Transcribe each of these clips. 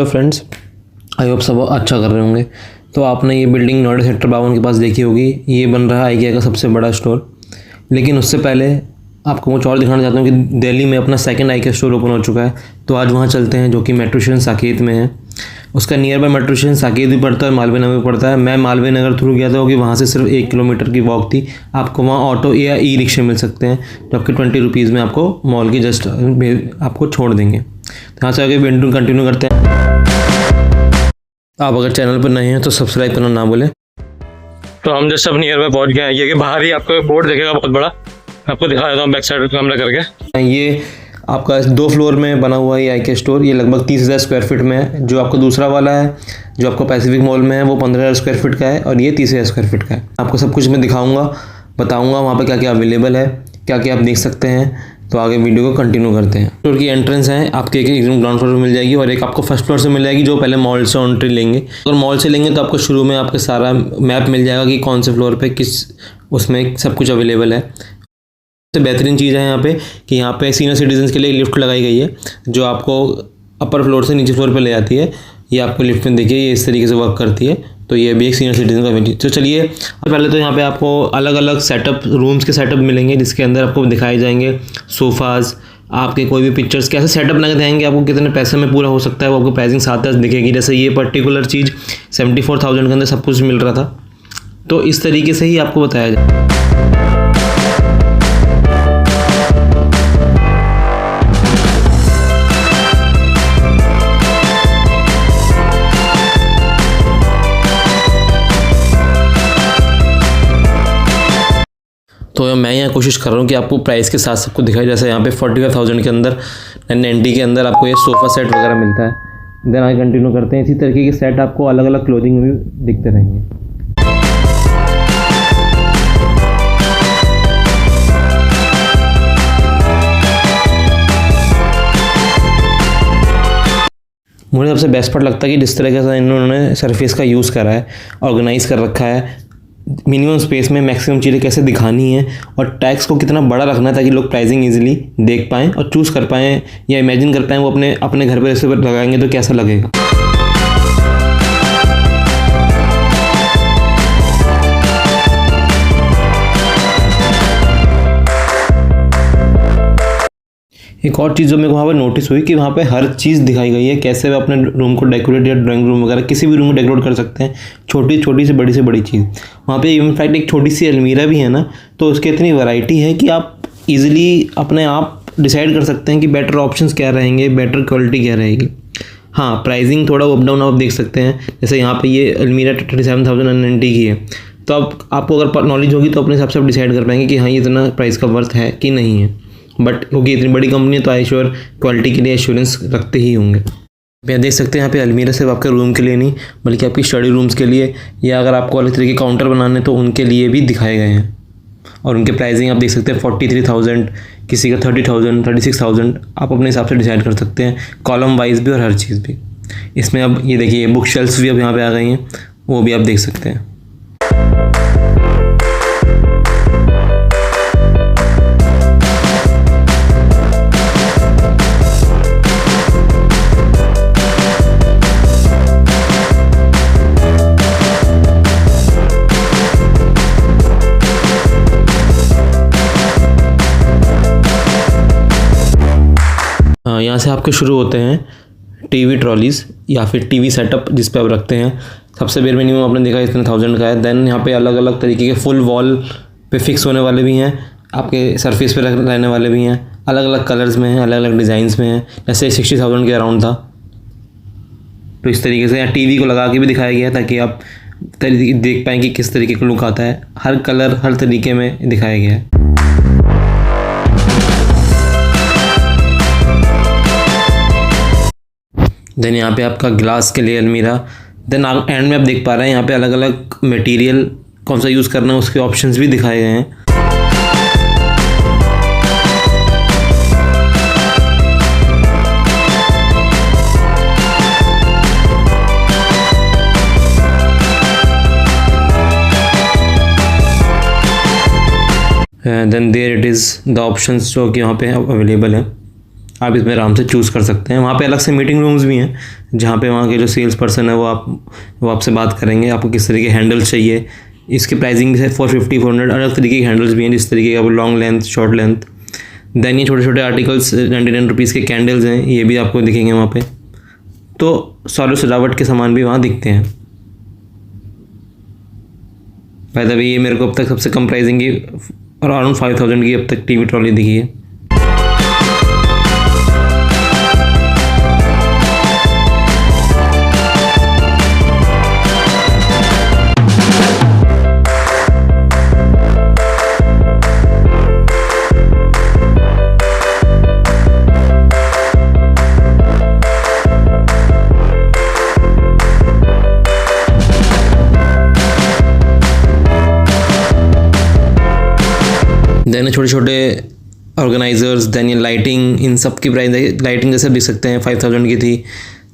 Hello friends, I hope सब अच्छा कर रहे होंगे। तो आपने ये बिल्डिंग नोएडा सेक्टर 52 के पास देखी होगी। ये बन रहा है IKEA का सबसे बड़ा स्टोर। लेकिन उससे पहले आपको कुछ और दिखाना चाहता हूँ कि दिल्ली में अपना सेकंड IKEA स्टोर ओपन हो चुका है। तो आज वहाँ चलते हैं, जो कि मेट्रो स्टेशन साकेत में है। उसका near by metro station Saket भी पड़ता है और मालवीय नगर भी पड़ता है। मैं मालवीय नगर थ्रू गया था क्योंकि वहाँ से सिर्फ 1 किलोमीटर की वॉक थी। आपको वहाँ ऑटो या ई-रिक्शे मिल सकते हैं, जो आपके 20 रुपीज़ में आपको मॉल की जस्ट आपको छोड़ देंगे। तो यहाँ से आगे वीडियो कंटिन्यू करते हैं। आप अगर चैनल पर नए हैं तो सब्सक्राइब करना ना भूलें। तो हम जस्ट अब नियर बाय पहुंच गए हैं। ये कि बाहर ही आपको बोर्ड देखेगा बहुत बड़ा, आपको दिखा देता हूँ बैक साइड कैमरा करके। ये आपका 2 फ्लोर में बना हुआ है IKEA स्टोर। ये लगभग 30,000 स्क्वायर फीट में है। जो आपका दूसरा वाला है, जो आपको पैसिफिक मॉल में है, वो 15,000 स्क्वायर फीट का है और ये 30,000 स्क्वायर फीट का है। आपको सब कुछ मैं दिखाऊंगा, बताऊंगा वहाँ पे क्या क्या अवेलेबल है, क्या क्या आप देख सकते हैं। तो आगे वीडियो को कंटिन्यू करते हैं। स्टोर की एंट्रेंस है आपके एक ग्राउंड फ्लोर में मिल जाएगी और एक आपको फर्स्ट फ्लोर से मिल जाएगी, जो पहले मॉल से एंट्री लेंगे। अगर मॉल से लेंगे तो आपको शुरू में आपके सारा मैप मिल जाएगा कि कौन से फ्लोर पे किस उसमें सब कुछ अवेलेबल है। सबसे बेहतरीन चीज़ है यहाँ पे कि यहाँ पे सीनियर सिटीजन्स के लिए लिफ्ट लगाई गई है, जो आपको अपर फ्लोर से नीचे फ्लोर पे ले जाती है। ये आपको लिफ्ट में देखिए ये इस तरीके से वर्क करती है। तो ये भी एक सीनियर सिटीजन का बेनिफिट। तो चलिए पहले तो यहाँ पे आपको अलग अलग सेटअप रूम्स के सेटअप मिलेंगे, जिसके अंदर आपको दिखाए जाएंगे सोफ़ाज़, आपके कोई भी पिक्चर्स कैसे सेटअप लगा देंगे, आपको कितने पैसे में पूरा हो सकता है, वो आपको प्राइसिंग साथ साथ दिखेगी। जैसे ये पर्टिकुलर चीज़ 74,000 के अंदर सब कुछ मिल रहा था। तो इस तरीके से ही आपको बताया जाए। तो मैं यहाँ कोशिश कर रहा हूँ कि आपको प्राइस के साथ सबको दिखाई। जैसे यहाँ पे 45,000 के अंदर 90 के अंदर आपको ये सोफ़ा सेट वगैरह मिलता है। देन आगे कंटिन्यू करते हैं। इसी तरीके के सेट आपको अलग अलग क्लोथिंग में भी दिखते रहेंगे। मुझे सबसे बेस्ट पार्ट लगता है कि जिस तरीके से इन्होंने सरफेस का यूज़ करा है, ऑर्गेनाइज कर रखा है, मिनिमम स्पेस में मैक्सिमम चीज़ें कैसे दिखानी है और टैक्स को कितना बड़ा रखना है ताकि लोग प्राइसिंग इजीली देख पाएँ और चूज़ कर पाएँ या इमेजिन कर पाएँ वो अपने घर पर ऐसे लगाएंगे तो कैसा लगेगा। एक और चीज़ जो मेरे को वहाँ पर नोटिस हुई कि वहाँ पे हर चीज़ दिखाई गई है, कैसे वे अपने रूम को डेकोरेट या ड्राइंग रूम वगैरह किसी भी रूम को डेकोरेट कर सकते हैं। छोटी छोटी से बड़ी चीज़ वहाँ पे इनफैक्ट एक छोटी सी अलमीरा भी है ना, तो उसकी इतनी वैरायटी है कि आप इजीली अपने आप डिसाइड कर सकते हैं कि बेटर ऑप्शंस क्या रहेंगे, बेटर क्वालिटी क्या रहेगी। हाँ, प्राइसिंग थोड़ा अप डाउन आप देख सकते हैं। जैसे यहाँ पर ये अलमीरा 37,090 की है, तो अब आपको अगर नॉलेज होगी तो अपने हिसाब से आप डिसाइड कर पाएंगे कि हाँ ये इतना प्राइस का वर्थ है कि नहीं है। बट क्योंकि इतनी बड़ी कंपनी है तो आई श्योर क्वालिटी के लिए एश्योरेंस रखते ही होंगे। आप देख सकते हैं यहाँ पे अलमीरा सिर्फ आपके रूम के लिए नहीं बल्कि आपकी स्टडी रूम्स के लिए या अगर आपको अलग तरीके के काउंटर बनाने तो उनके लिए भी दिखाए गए हैं। और उनके प्राइसिंग आप देख सकते हैं 43,000, किसी का 30,000, 36,000। आप अपने हिसाब से डिसाइड कर सकते हैं, कॉलम वाइज भी और हर चीज़ भी। इसमें अब ये देखिए बुक शेल्फ्स भी अब यहाँ पे आ गई हैं, वो भी आप देख सकते हैं। यहाँ से आपके शुरू होते हैं टीवी ट्रॉलीज़ या फिर टीवी सेटअप जिस पे आप रखते हैं। सबसे बेर मिनिमम आपने देखा इतने 1000 का है। देन यहाँ पे अलग अलग तरीके के फुल वॉल पे फिक्स होने वाले भी हैं, आपके सरफेस पे रहने वाले भी हैं, अलग अलग कलर्स में हैं, अलग अलग डिज़ाइंस में हैं। जैसे 60,000 के अराउंड था। तो इस तरीके से यहाँ टीवी को लगा के भी दिखाया गया ताकि आप देख पाएँ कि किस तरीके का लुक आता है। हर कलर हर तरीके में दिखाया गया है। देन यहाँ पे आपका ग्लास के लिए अलमीरा। देन एंड में आप देख पा रहे हैं यहाँ पे अलग अलग मटेरियल कौन सा यूज़ करना है उसके ऑप्शंस भी दिखाए गए हैं। Then there it is the options जो कि यहाँ पे अवेलेबल है। आप इसमें आराम से चूज़ कर सकते हैं। वहाँ पे अलग से मीटिंग रूम्स भी हैं, जहाँ पे वहाँ के जो सेल्स पर्सन है वो आपसे बात करेंगे, आपको किस तरीके के हैंडल्स चाहिए। इसकी प्राइसिंग है 450 400, अलग तरीके के हैंडल्स भी हैं, जिस तरीके का वो long length, short length. Then ये छोटे छोटे आर्टिकल्स 99 रुपीज़ के कैंडल्स हैं, ये भी आपको दिखेंगे वहाँ पे। तो सारे सजावट के सामान भी वहाँ दिखते हैं। बाय द वे ये मेरे को अब तक सबसे कम प्राइसिंग की और अराउंड 5000 की अब तक टीवी ट्रॉली दिखी है। देन छोटे छोटे ऑर्गेनाइजर्स, देन ये लाइटिंग, इन सब की प्राइस लाइटिंग जैसे देख सकते हैं 5000 की थी।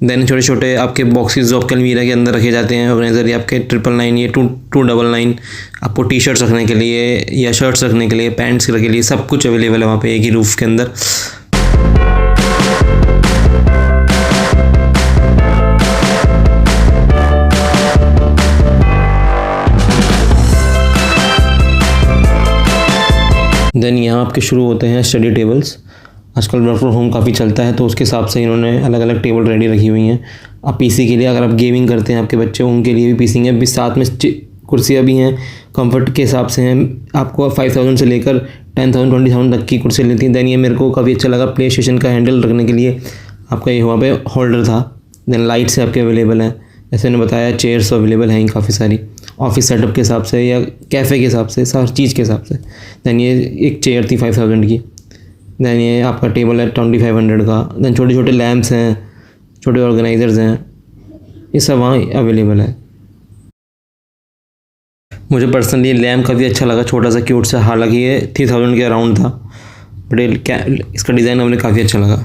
देन छोटे छोटे आपके बॉक्सेस जो आपके अलमीरा के अंदर रखे जाते हैं ऑर्गेनाइजर, ये आपके 999, ये 2299 आपको टी शर्ट्स रखने के लिए या शर्ट्स रखने के लिए, पैंट्स रखने के लिए, सब कुछ अवेलेबल है वहाँ पे एक ही रूफ के अंदर। देन यहाँ आपके शुरू होते हैं स्टडी टेबल्स। आजकल वर्क फ्रॉम होम काफ़ी चलता है, तो उसके हिसाब से इन्होंने अलग अलग टेबल रेडी रखी हुई हैं। आप पीसी के लिए, अगर आप गेमिंग करते हैं आपके बच्चे, उनके लिए भी पीसी हैं, भी साथ में कुर्सियाँ भी हैं, कंफर्ट के हिसाब से हैं। आपको 5000 से लेकर 10,000 20,000 तक की कुर्सी लेती हैं। देन ये मेरे को काफ़ी अच्छा लगा, प्ले स्टेशन का हैंडल रखने के लिए आपका ये वहाँ पे होल्डर था। देन लाइट्स आपके अवेलेबल हैं, जैसे मैंने बताया, चेयर्स अवेलेबल हैं काफ़ी सारी, ऑफिस सेटअप के हिसाब से या कैफ़े के हिसाब से, हर चीज़ के हिसाब से। दैन ये एक चेयर थी 5000 की। दैन ये आपका टेबल है 2500 का। दैन छोटे छोटे लैम्प्स हैं, छोटे ऑर्गेनाइजर्स हैं, ये सब वहाँ अवेलेबल है। मुझे पर्सनली लैम्प काफ़ी अच्छा लगा, छोटा सा क्यूट सा, हालांकि ये 3000 के अराउंड था, बट इसका डिज़ाइन मुझे काफ़ी अच्छा लगा।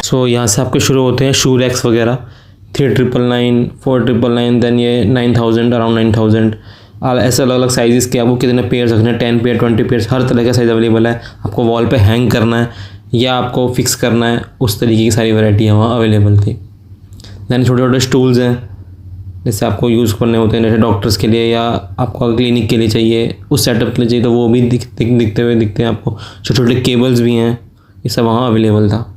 सो यहाँ से आपके शुरू होते हैं शू रैक्स वगैरह, 3999, 4999, दैन ये 9000, अराउंड 9000। ऐसे अलग अलग साइज़ के आपको कितने पेयर्स रखने हैं, 10 पेयर, 20 पेयर्स, हर तरह का साइज़ अवेलेबल है। आपको वॉल पे हैंग करना है या आपको फिक्स करना है, उस तरीके की सारी वैरायटी वहाँ अवेलेबल थी। दैन छोटे छोटे स्टूल्स हैं, जैसे आपको यूज़ करने होते हैं, जैसे डॉक्टर्स के लिए या आपको क्लिनिक के लिए चाहिए, उस सेटअप के लिए चाहिए, तो वो भी दिखते हुए दिखते हैं आपको। छोटे छोटे केबल्स भी हैं, ये सब वहाँ अवेलेबल था।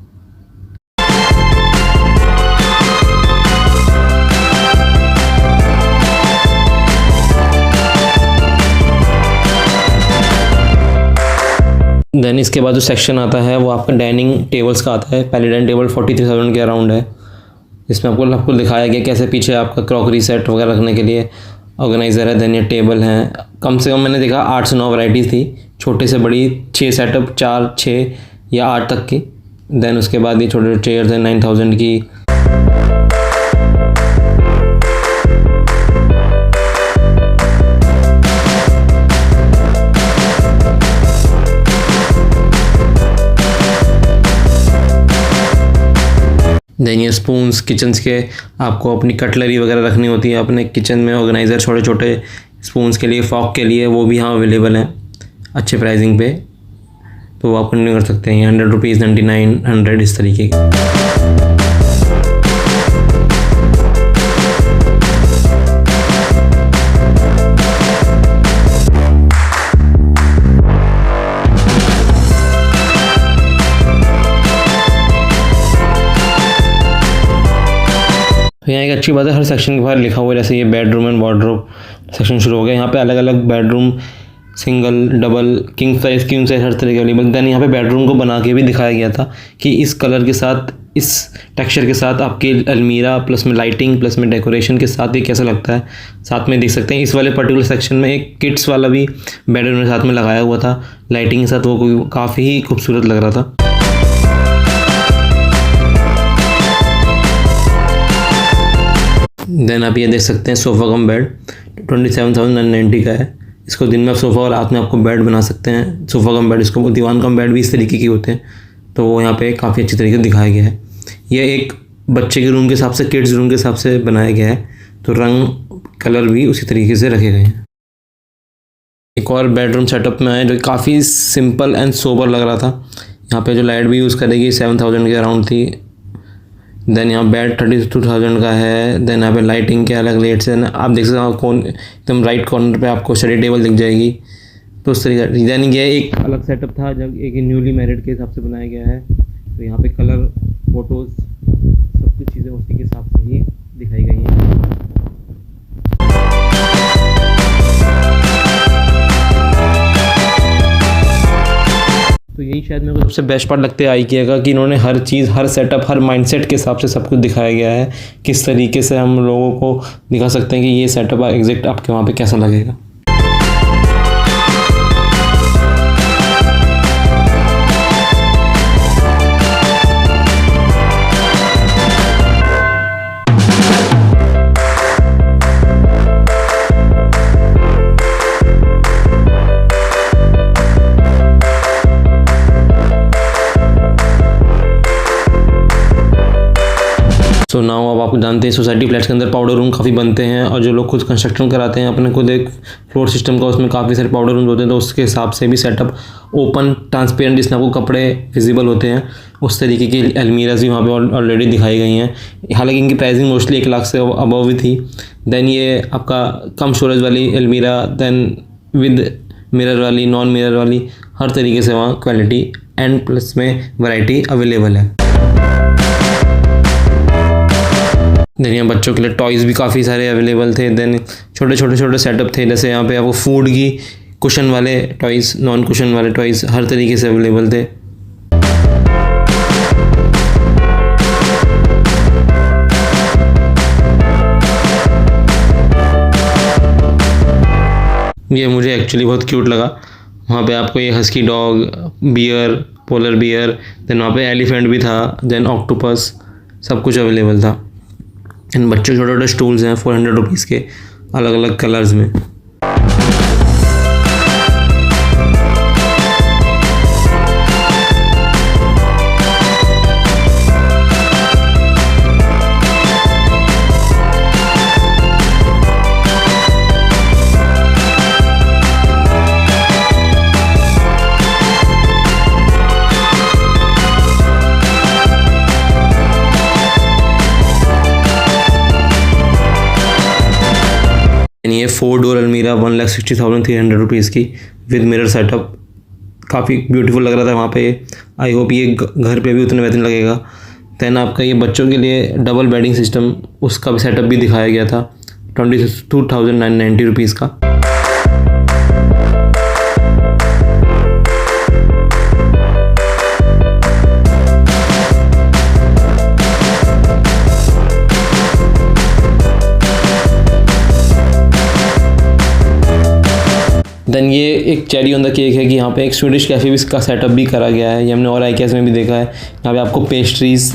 देन इसके बाद जो सेक्शन आता है वो आपका डाइनिंग टेबल्स का आता है। पहले डाइनिंग टेबल 43,000 के अराउंड है, जिसमें आपको दिखाया गया कैसे पीछे आपका क्रॉकरी सेट वगैरह रखने के लिए ऑर्गेनाइज़र है। देन ये टेबल है, कम से कम मैंने देखा 8 से 9 वैराइटीज़ थी, छोटे से बड़ी 6 सेटअप, 4, 6 या 8 तक की। देन उसके बाद ये छोटे छोटे चेयर्स हैं 9000 की। देन ये स्पून्स, किचन्स के आपको अपनी कटलरी वगैरह रखनी होती है अपने किचन में, ऑर्गेनाइज़र छोटे छोटे स्पून्स के लिए, फॉक के लिए, वो भी यहाँ अवेलेबल हैं अच्छे प्राइसिंग पे, तो वो आप कंटिन्यू कर सकते हैं। 100 रुपीज़, 99, 100, इस तरीके के। तो यहाँ एक अच्छी बात है, हर सेक्शन के बाहर लिखा हुआ है, जैसे ये बेडरूम एंड वार्डरोब सेक्शन शुरू हो गया। यहाँ पे अलग अलग bedroom, single, double, king size, queen size, हर तरह के अवेलेबल। दैन यहाँ पे बेडरूम को बना के भी दिखाया गया था कि इस कलर के साथ, इस टेक्सचर के साथ आपकी अलमीरा प्लस में लाइटिंग प्लस में डेकोरेशन के साथ ये कैसा लगता है। साथ में देख सकते हैं इस वाले पर्टिकुलर सेक्शन में एक किड्स वाला भी बेडरूम के साथ में लगाया हुआ था लाइटिंग के साथ, वो काफ़ी ही खूबसूरत लग रहा था। देन आप ये देख सकते हैं सोफ़ा कम बेड 27,990 का है। इसको दिन में आप सोफ़ा और रात में आपको बेड बना सकते हैं। सोफ़ा कम बेड, इसको दीवान कम बेड भी इस तरीके के होते हैं, तो वो यहाँ पे काफ़ी अच्छी तरीके से दिखाया गया है। ये एक बच्चे के रूम के हिसाब से, किड्स रूम के हिसाब से बनाया गया है, तो रंग कलर भी उसी तरीके से रखे गए हैं। एक और बेडरूम सेटअप में है जो काफ़ी सिंपल एंड सोबर लग रहा था। यहाँ पे जो लाइट भी यूज़ करेगी 7000 के अराउंड थी। देन यहाँ बेड 32,000 का है। देन यहाँ पे लाइटिंग के अलग रेट्स हैं, आप देख सकते हो कौन एकदम राइट कॉर्नर पे आपको स्टडी टेबल दिख जाएगी। तो उस तरीके डिज़ाइनिंग ये एक अलग सेटअप था जब एक न्यूली मैरिड के हिसाब से बनाया गया है। तो यहाँ पे कलर, फोटोज़, सब कुछ चीज़ें उसी के हिसाब से ही दिखाई गई हैं। तो यही शायद मेरे को सबसे बेस्ट पार्ट लगता है IKEA का, कि इन्होंने हर चीज़, हर सेटअप, हर माइंडसेट के हिसाब से सब कुछ दिखाया गया है। किस तरीके से हम लोगों को दिखा सकते हैं कि ये सेटअप एग्जैक्ट आपके वहाँ पे कैसा लगेगा। तो नाउ अब आप जानते हैं सोसाइटी फ्लैट्स के अंदर पाउडर रूम काफ़ी बनते हैं, और जो लोग खुद कंस्ट्रक्शन कराते हैं अपने खुद एक फ्लोर सिस्टम का, उसमें काफ़ी सारे पाउडर रूम्स होते हैं। तो उसके हिसाब से भी सेटअप ओपन ट्रांसपेरेंट, जिसमें आपको कपड़े विजिबल होते हैं, उस तरीके की अलमीराज भी वहाँ पे ऑलरेडी दिखाई गई हैं। हालांकि इनकी प्राइसिंग मोस्टली 1 लाख से अबव ही थी। देन ये आपका कम स्टोरेज वाली अलमीरा, देन विद मिरर वाली, नॉन मिरर वाली, हर तरीके से वहाँ क्वालिटी एंड प्लस में वैरायटी अवेलेबल है। देन यहाँ बच्चों के लिए टॉयज़ भी काफ़ी सारे अवेलेबल थे। देन छोटे सेटअप थे, जैसे यहाँ पे आपको फूड की कुशन वाले टॉयज़, नॉन कुशन वाले टॉयज़ हर तरीके से अवेलेबल थे। ये मुझे एक्चुअली बहुत क्यूट लगा। वहाँ पे आपको ये husky dog, bear, polar bear, then वहाँ पे एलिफेंट भी था, देन ऑक्टोपस, सब कुछ अवेलेबल था। इन बच्चों के छोटे स्टूल्स हैं 400 रुपीज़ के, अलग अलग कलर्स में। ये 4 डोर अलमीरा 1,60,300 रुपीज़ की विद मिरर सेटअप, काफ़ी ब्यूटीफुल लग रहा था वहाँ पे। आई होप ये घर पे भी उतने बेहतरीन लगेगा। देन आपका ये बच्चों के लिए डबल बेडिंग सिस्टम, उसका भी सेटअप भी दिखाया गया था 22,990 रुपीज़ का। देन ये एक चेरी ऑन द केक है कि यहाँ पे एक स्वीडिश कैफ़े भी इसका सेटअप भी करा गया है। ये हमने और IKEA में भी देखा है। यहाँ पे आपको पेस्ट्रीज़,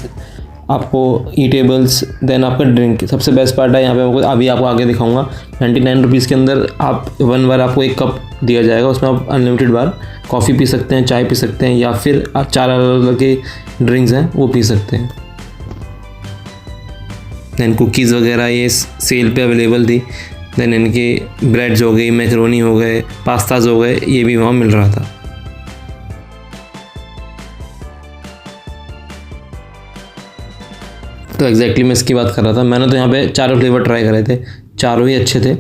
आपको ईटेबल्स, देन आपका ड्रिंक। सबसे बेस्ट पार्ट है यहाँ पे, अभी आपको आगे दिखाऊंगा। 99 रुपीज़ के अंदर आप 1 बार आपको एक कप दिया जाएगा, उसमें आप अनलिमिटेड बार कॉफ़ी पी सकते हैं, चाय पी सकते हैं, या फिर आप 4 अलग अलग के ड्रिंक्स हैं वो पी सकते हैं। दैन कुकीज़ वगैरह ये सेल पे अवेलेबल थी। देन इनके ब्रेड्स हो गई, मैकरोनी हो गए, पास्ताज हो गए, ये भी वहाँ मिल रहा था। तो एग्जैक्टली मैं इसकी बात कर रहा था। मैंने तो यहाँ पे 4 फ्लेवर ट्राई करे थे, चारों ही अच्छे थे।